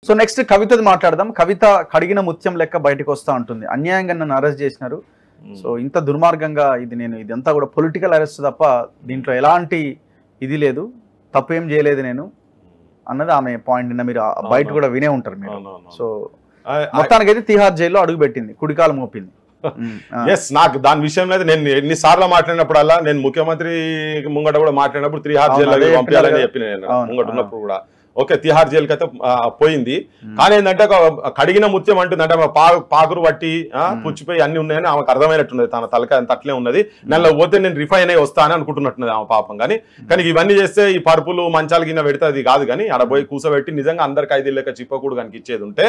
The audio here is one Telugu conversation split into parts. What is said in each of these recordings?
సో నెక్స్ట్ కవితది మాట్లాడదాం. కవిత కడిగిన ముత్యం లెక్క బయటకు వస్తా ఉంటుంది. అన్యాయంగా నన్ను అరెస్ట్ చేసినారు. సో ఇంత దుర్మార్గంగా ఇదంతా కూడా పొలిటికల్ అరెస్ట్ తప్ప దీంట్లో ఎలాంటి ఇది లేదు, తప్పేం చేయలేదు నేను అన్నది ఆమె పాయింట్. నిన్న మీరు బయట కూడా వినే ఉంటారు మీరు. సో మొత్తానికి అయితే తిహార్ జైల్లో అడుగు పెట్టింది, కుడికాలు మోపింది. ఎస్, నాకు దాని విషయంలో అయితే నేను ఎన్నిసార్లు మాట్లాడినప్పుడల్లా, నేను ముఖ్యమంత్రి ముంగట కూడా మాట్లాడినప్పుడు తిహార్ జైల్లో పంపించాలని చెప్పిన ముంగట ఉన్నప్పుడు కూడా ఓకే తిహార్ జైలుకి అయితే పోయింది. కానీ ఏంటంటే కడిగిన ముత్యం అంటుంది, అంటే పాకురు పట్టి పుచ్చిపోయి అన్ని ఉన్నాయని ఆమెకు అర్థమైనట్టున్నది. తన తలకాయ అంత అట్లే ఉన్నది. నెలలో పోతే నేను రిఫైన్ అయ్యి వస్తానని అనుకుంటున్నట్టున్నది ఆమె పాపం. కానీ ఇవన్నీ చేస్తే ఈ పరుపులు మంచాలు గిన్నె పెడితే అది కాదు. కానీ ఆడ పోయి కూసబెట్టి నిజంగా అందరికి 5 లెక్క చిప్పకూడదు కనుక ఇచ్చేది ఉంటే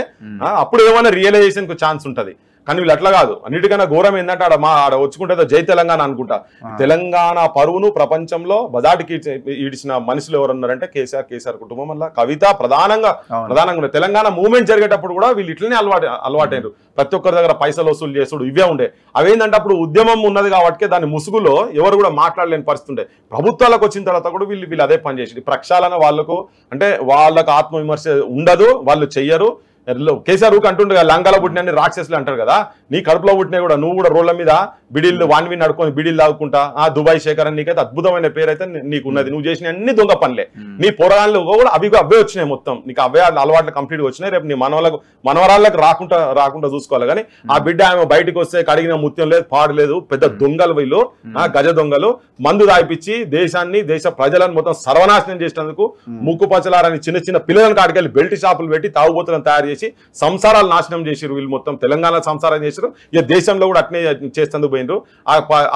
అప్పుడు ఏమైనా రియలైజేషన్ కు ఛాన్స్ ఉంటది. కానీ వీళ్ళు అట్లా కాదు. అన్నిటికన్నా ఘోరం ఏంటంటే ఆడ వచ్చుకుంటే జై తెలంగాణ అనుకుంటా. తెలంగాణ పరువును ప్రపంచంలో బజాటికి ఈడిచిన మనుషులు ఎవరన్నారంటే కేసీఆర్ కుటుంబం వల్ల కవిత ప్రధానంగా తెలంగాణ మూవ్మెంట్ జరిగేటప్పుడు కూడా వీళ్ళు ఇట్లనే అలవాటైనారు. ప్రతి ఒక్కరి దగ్గర పైసలు వసూలు చేసుడు ఇవే ఉండే. అవేంటంటే అప్పుడు ఉద్యమం ఉన్నది కాబట్టి దాని ముసుగులో ఎవరు కూడా మాట్లాడలేని పరిస్థితి ఉండే. ప్రభుత్వాలకు వచ్చిన తర్వాత కూడా వీళ్ళు అదే పని చేసి ప్రక్షాళన వాళ్ళకు, అంటే వాళ్ళకు ఆత్మవిమర్శ ఉండదు, వాళ్ళు చెయ్యరు. కేసీఆర్ ఊకి అంటుండే లంగాలో పుట్టిన రాక్షసులు అంటారు కదా, నీ కడుపులో పుట్టినా కూడా నువ్వు కూడా రోడ్ల మీద బిడిల్లు వాన్వి నడుకొని బిడిల్లు తాగుకుంటా దుబాయ్ శేఖర్ అని నీకైతే అద్భుతమైన పేరు అయితే నీకున్నది. నువ్వు చేసిన అన్ని దొంగ పనులే. నీ పోరాళ్ళు కూడా అవే వచ్చినాయి. మొత్తం నీకు అవే అలవాట్లు కంప్లీట్ వచ్చినాయి. రేపు నీ మనవరాళ్ళకు రాకుండా చూసుకోవాలి. కానీ ఆ బిడ్డ ఆమె బయటకు వస్తే కడిగిన ముత్యం లేదు, పాడు లేదు, పెద్ద దొంగలు వీళ్ళు, గజ దొంగలు. మందు దాయిపించి దేశాన్ని, దేశ ప్రజలను మొత్తం సర్వనాశనం చేసినందుకు ముక్కు పచ్చలారని చిన్న చిన్న పిల్లలను కాడికెళ్ళి బెల్ట్ షాపులు పెట్టి తాగుబోతులను తయారు చేసి సంసారాలు నాశనం చేసారు. వీళ్ళు మొత్తం తెలంగాణ సంసారం చేశారు. ఇక దేశంలో కూడా అట్నే చేస్తేందుకు పోయినరు.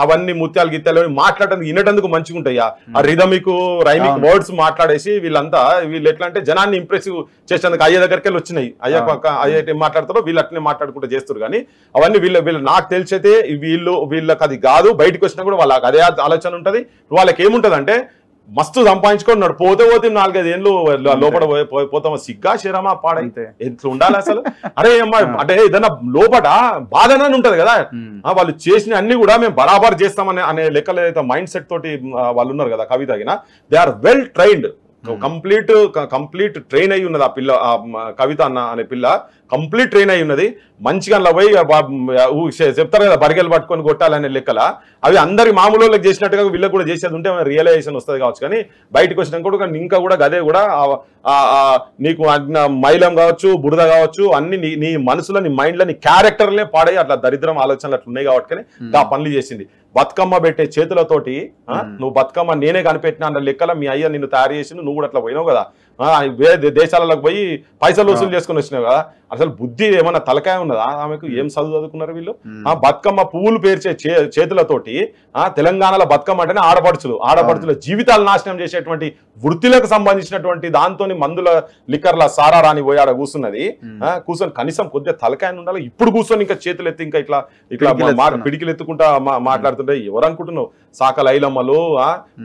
అవన్నీ ముత్యాలు గిత్యాలు మాట్లాడటం వినటందుకు మంచిగా ఉంటాయా, ఆ రిథమిక్ రైమిక్ వర్డ్స్ మాట్లాడేసి వీళ్ళు ఎట్లా అంటే జనాన్ని ఇంప్రెసివ్ చేసేందుకు అయ్యే దగ్గరికి వెళ్ళి వచ్చినాయి. అయ్యే మాట్లాడతారో వీళ్ళు అట్నే మాట్లాడుకుంటూ చేస్తారు. కానీ అవన్నీ వీళ్ళు నాకు తెలిసైతే వీళ్ళకి అది కాదు. బయటకు వచ్చినా కూడా వాళ్ళకి అదే ఆలోచన ఉంటది. వాళ్ళకి ఏముంటది అంటే మస్తు సంపాదించుకున్నాడు, పోతే 4-5 ఏళ్ళు లోపల పోతామా, సిగ్గా శరమా పాడైతే ఎట్లా ఉండాలి అసలు. అరే అమ్మా, అంటే ఏదైనా లోపల బాధనే ఉంటది కదా. వాళ్ళు చేసిన అన్ని కూడా మేము బరాబర్ చేస్తామని అనే లెక్కలు ఏదైతే మైండ్ సెట్ తోటి వాళ్ళు ఉన్నారు కదా Kavitha, they are well trained, complete train అయి ఉన్నది ఆ పిల్ల. కవిత అనే పిల్ల కంప్లీట్ ట్రైన్ అయి ఉన్నది. మంచిగా పోయి చెప్తారు కదా బరిగెలు పట్టుకొని కొట్టాలనే లెక్కల అవి అందరి మామూలు వాళ్ళకి చేసినట్టుగా వీళ్ళకి కూడా చేసేది ఉంటే రియలైజేషన్ వస్తుంది కావచ్చు. కానీ బయటకు వచ్చినాక కూడా ఇంకా కూడా గదే కూడా నీకు మైలం కావచ్చు, బురద కావచ్చు, అన్ని నీ మనసులో, నీ మైండ్లో, నీ క్యారెక్టర్లే పాడై అట్లా దరిద్రం ఆలోచనలు అట్లా ఉన్నాయి కాబట్టి ఆ పనులు చేసింది. బతుకమ్మ పెట్టే చేతులతోటి నువ్వు బతుకమ్మ నేనే కనిపెట్టినా అన్న లెక్కల మీ అయ్య నిన్ను తయారు చేసి నువ్వు కూడా అట్లా పోయినావు కదా. వేరే దేశాలకు పోయి పైసలు వసూలు చేసుకుని వచ్చినావు కదా. అసలు బుద్ధి ఏమన్నా తలకాయ ఉన్నదా ఆమెకు? ఏం చదువుకున్నారు వీళ్ళు? బతుకమ్మ పువ్వులు పేర్చే చేతులతోటి తెలంగాణలో బతుకమ్మ అంటేనే ఆడపడుచుల జీవితాలు నాశనం చేసేటువంటి వృత్తులకు సంబంధించినటువంటి దాంతో మందుల లిక్కర్ల సారా రాని పోయి ఆడ కూర్చొని కనీసం కొద్దిగా తలకాయ ఉండాలి. ఇప్పుడు కూర్చొని ఇంకా చేతులు ఎత్తి ఇంకా ఇట్లా పిడికిలు ఎత్తుకుంటా మాట్లాడుతుంటే ఎవరు అనుకుంటున్నావు? సాకల ఐలమ్మలు,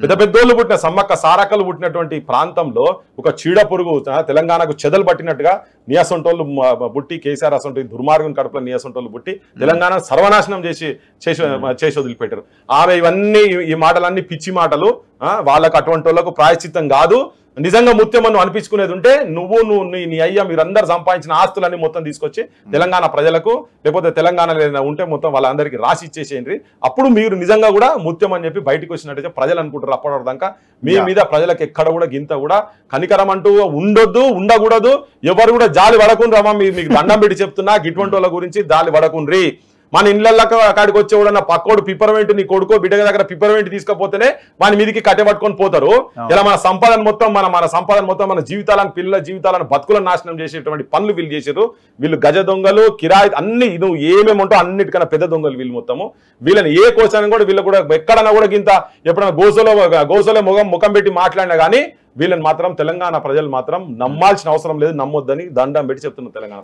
పెద్ద పెద్దోళ్ళు పుట్టిన సమ్మక్క సారక్కలు పుట్టినటువంటి ప్రాంతంలో ఒక చీడ పురుగు తెలంగాణకు చెదలు పట్టినట్టుగా నియాసంటోళ్ళు బుట్టి, కేసీఆర్ అసంటి దుర్మార్గం కడుపులో నియాసంటోళ్ళు బుట్టి తెలంగాణ సర్వనాశనం చేసి వదిలిపెట్టారు. ఆమె ఇవన్నీ ఈ మాటలన్నీ పిచ్చి మాటలు. వాళ్ళకు అటువంటి వాళ్ళకు ప్రాయశ్చిత్తం కాదు. నిజంగా ముత్యమను అనిపించుకునేది ఉంటే నువ్వు నీ అయ్యా మీరందరూ సంపాదించిన ఆస్తులన్నీ మొత్తం తీసుకొచ్చి తెలంగాణ ప్రజలకు, లేకపోతే తెలంగాణలో ఉంటే మొత్తం వాళ్ళందరికీ రాసి ఇచ్చేసేయండి. అప్పుడు మీరు నిజంగా కూడా ముత్యం అని చెప్పి బయటకు వచ్చినట్టయితే ప్రజలు అనుకుంటారు. అప్పటిదాకా మీ మీద ప్రజలకు ఎక్కడ కూడా గింత కూడా కనికరం అంటూ ఉండకూడదు. ఎవరు కూడా జాలి పడకుండ్రమ్మా, మీకు దండం పెట్టి చెప్తున్నా, ఇటువంటి వాళ్ళ గురించి జాలి పడకుండ్రి. మన ఇళ్ళకి అక్కడికి వచ్చేవాడన్న పక్కోడు పిప్పర్మెంట్, నీ కొడుకో బిడ్డ దగ్గర పిప్పర్మెంట్ తీసుకపోతేనే వాని మీదకి కట్టెపట్టుకొని పోతారు. ఇలా మన సంపదను మొత్తం మన జీవితాలను, పిల్లల జీవితాలను, బతుకులను నాశనం చేసేటువంటి పనులు వీళ్ళు చేశారు. వీళ్ళు గజ దొంగలు, కిరాయి, అన్ని నువ్వు ఏమేమి ఉంటావు అన్నిటికన్నా పెద్ద దొంగలు వీళ్ళు మొత్తము. వీళ్ళని ఏ కోసాన్ని కూడా వీళ్ళు కూడా ఎక్కడన్నా కూడా గింత ఎప్పుడైనా గోసలో ముఖం పెట్టి మాట్లాడినా కానీ వీళ్ళని మాత్రం తెలంగాణ ప్రజలు మాత్రం నమ్మాల్సిన అవసరం లేదు. నమ్మొద్దని దండం పెట్టి చెప్తున్నారు తెలంగాణ.